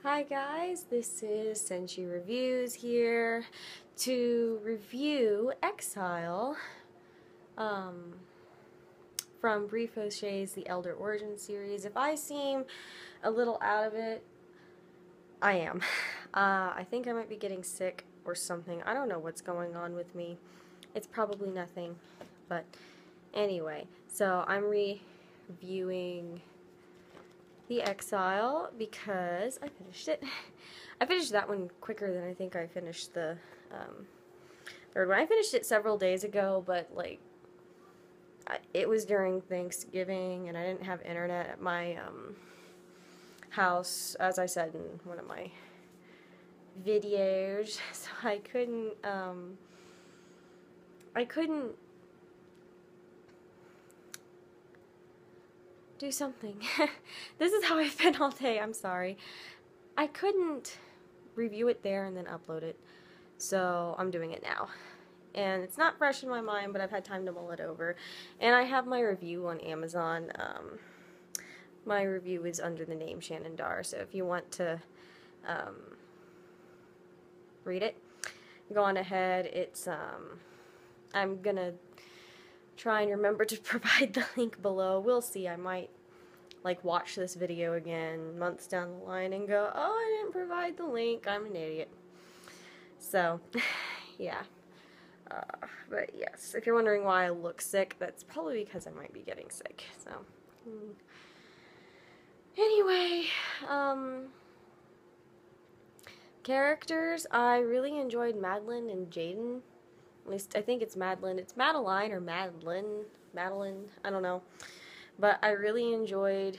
Hi guys, this is Senshi Reviews here to review Exile from Bre Faucheux's The Elder Origin series. If I seem a little out of it, I am. I think I might be getting sick or something. I don't know what's going on with me. It's probably nothing, but anyway, so I'm reviewing The Exile because I finished it. I finished that one quicker than I think I finished the third one. I finished it several days ago, but like it was during Thanksgiving and I didn't have internet at my house, as I said in one of my videos, so I couldn't do something. This is how I've been all day, I'm sorry. I couldn't review it there and then upload it, so I'm doing it now. And it's not fresh in my mind, but I've had time to mull it over. And I have my review on Amazon. My review is under the name Shannon Dar, so if you want to read it, go on ahead. It's I'm gonna try and remember to provide the link below. We'll see. I might like watch this video again months down the line and go, oh, I didn't provide the link, I'm an idiot. So yeah, but yes, if you're wondering why I look sick, that's probably because I might be getting sick. So anyway, characters, I really enjoyed Madeline and Jaden. At least I think it's Madeline. It's Madeline or Madeline. Madeline, I don't know. But I really enjoyed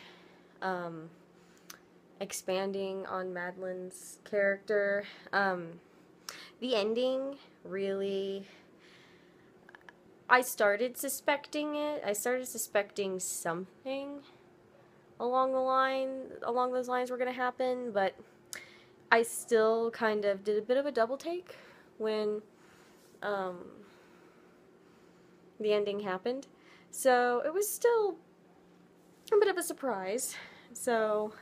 expanding on Madeline's character. The ending really, I started suspecting it. I started suspecting something along those lines were going to happen, but I still kind of did a bit of a double take when the ending happened. So it was still a bit of a surprise. So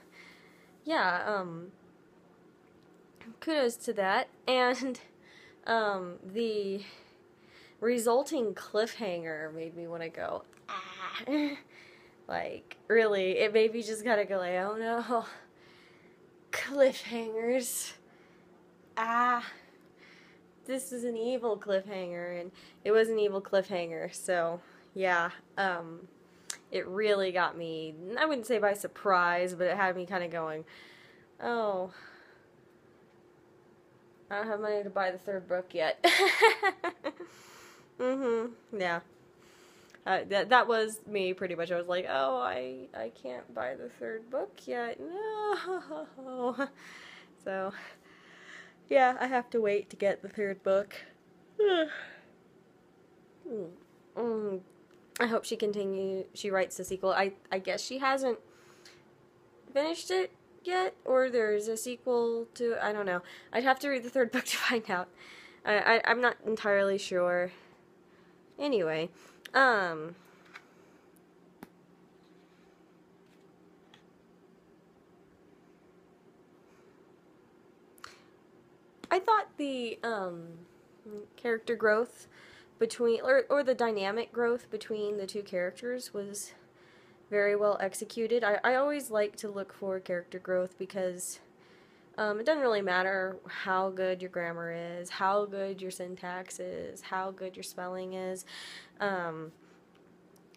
yeah, kudos to that. And the resulting cliffhanger made me want to go, ah. Like, really, it made me just gotta go like, oh no, cliffhangers. Ah. This is an evil cliffhanger, and it was an evil cliffhanger, so yeah, it really got me, I wouldn't say by surprise, but it had me kind of going, oh, I don't have money to buy the third book yet. Yeah. That was me pretty much. I was like, oh, I can't buy the third book yet, no. So yeah, I have to wait to get the third book. I hope she writes the sequel. I guess she hasn't finished it yet, or there's a sequel to, I don't know. I'd have to read the third book to find out. I'm not entirely sure. Anyway, I thought the character growth between, or the dynamic growth between the two characters was very well executed. I always like to look for character growth because it doesn't really matter how good your grammar is, how good your syntax is, how good your spelling is.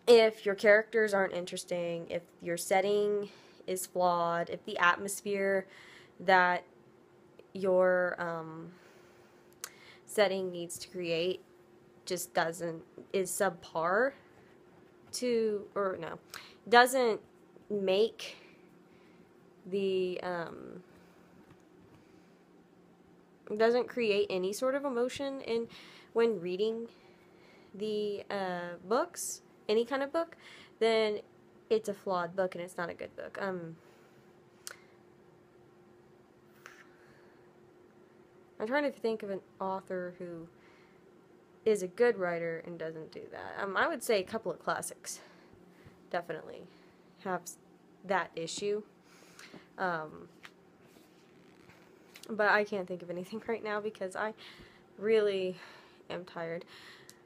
If your characters aren't interesting, if your setting is flawed, if the atmosphere that your setting needs to create just is subpar to, or no, doesn't make the, doesn't create any sort of emotion when reading the books, any kind of book, then it's a flawed book and it's not a good book. I'm trying to think of an author who is a good writer and doesn't do that. I would say a couple of classics definitely have that issue. but I can't think of anything right now because I really am tired.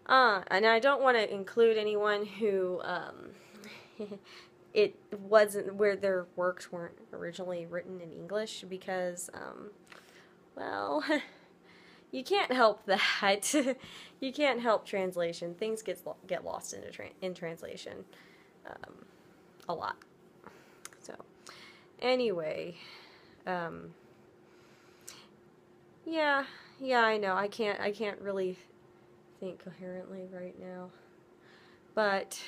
And I don't want to include anyone who, it wasn't, where their works weren't originally written in English because, well, you can't help that. You can't help translation. Things get lost in translation, a lot. So, anyway, yeah, I know. I can't really think coherently right now. But,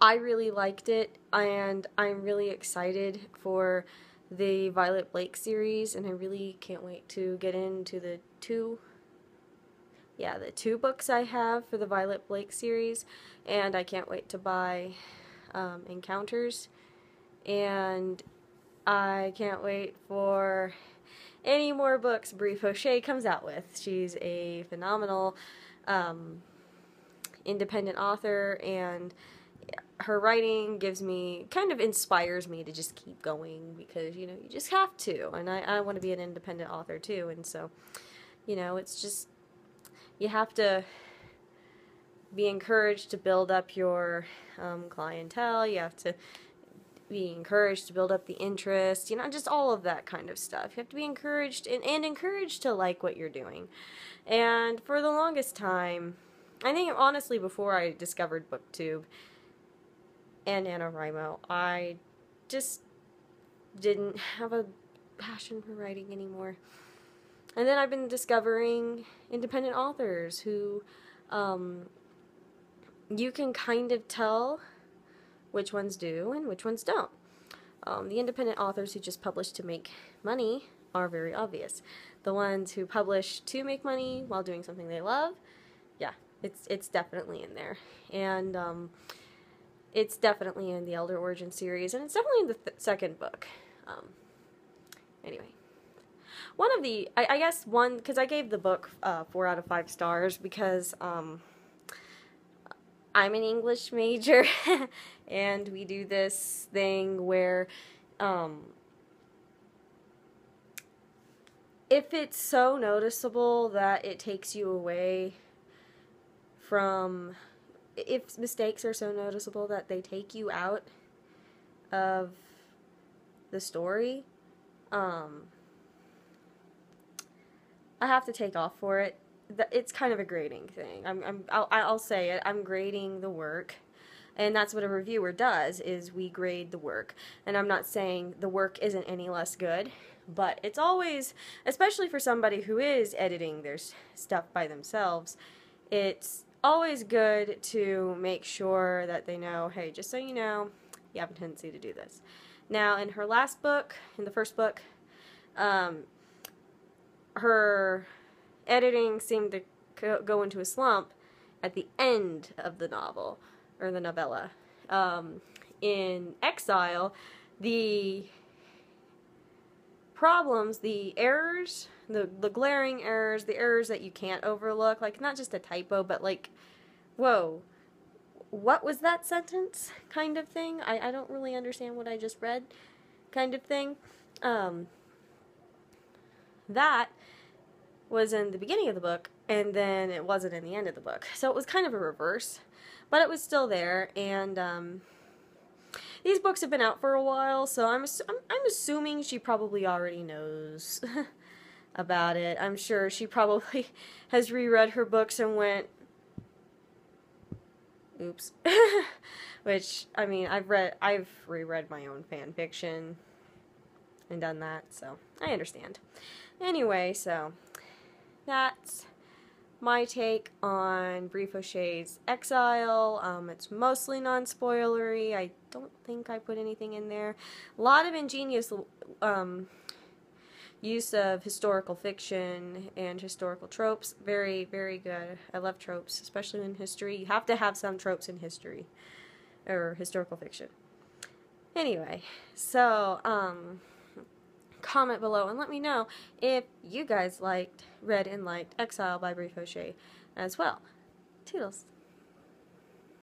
I really liked it, and I'm really excited for the Violet Blake series, and I really can't wait to get into the two books I have for the Violet Blake series, and I can't wait to buy Encounters, and I can't wait for any more books Bre Faucheux comes out with. She's a phenomenal independent author, and her writing inspires me to just keep going because, you just have to, and I want to be an independent author too, and so, it's just, you have to be encouraged to build up your clientele, you have to be encouraged to build up the interest, just all of that kind of stuff. You have to be encouraged and encouraged to like what you're doing. And for the longest time, I think honestly before I discovered BookTube and NaNoWriMo, I just didn't have a passion for writing anymore. And then I've been discovering independent authors who you can kind of tell which ones do and which ones don't. The independent authors who just publish to make money are very obvious. The ones who publish to make money while doing something they love, yeah, it's definitely in there. And it's definitely in the Elder Origin series, and it's definitely in the second book. Anyway. One of the, I guess one, because I gave the book 4 out of 5 stars because I'm an English major, and we do this thing where if it's so noticeable that it takes you away from, if mistakes are so noticeable that they take you out of the story, I have to take off for it. It's kind of a grading thing. I'll say it. I'm grading the work, and that's what a reviewer does, is we grade the work. And I'm not saying the work isn't any less good, but it's always, especially for somebody who is editing their stuff by themselves, it's always good to make sure that they know, hey, just so you know, you have a tendency to do this. Now, in her last book, in the first book, her editing seemed to go into a slump at the end of the novel, or the novella. In Exile, the problems, the errors, the glaring errors, the errors that you can't overlook, like not just a typo, but like, whoa, what was that sentence kind of thing? I don't really understand what I just read kind of thing. That was in the beginning of the book, and then it wasn't in the end of the book. So it was kind of a reverse, but it was still there, and these books have been out for a while, so I'm assuming she probably already knows about it. I'm sure she probably has reread her books and went, oops. Which, I mean, I've reread my own fan fiction and done that, so I understand. Anyway, so that's my take on Bre Faucheux's Exile. It's mostly non-spoilery. I don't think I put anything in there. A lot of ingenious use of historical fiction and historical tropes. Very, very good. I love tropes, especially in history. You have to have some tropes in history or historical fiction. Anyway, so comment below and let me know if you guys read and liked Exile by Bre Faucheux as well. Toodles.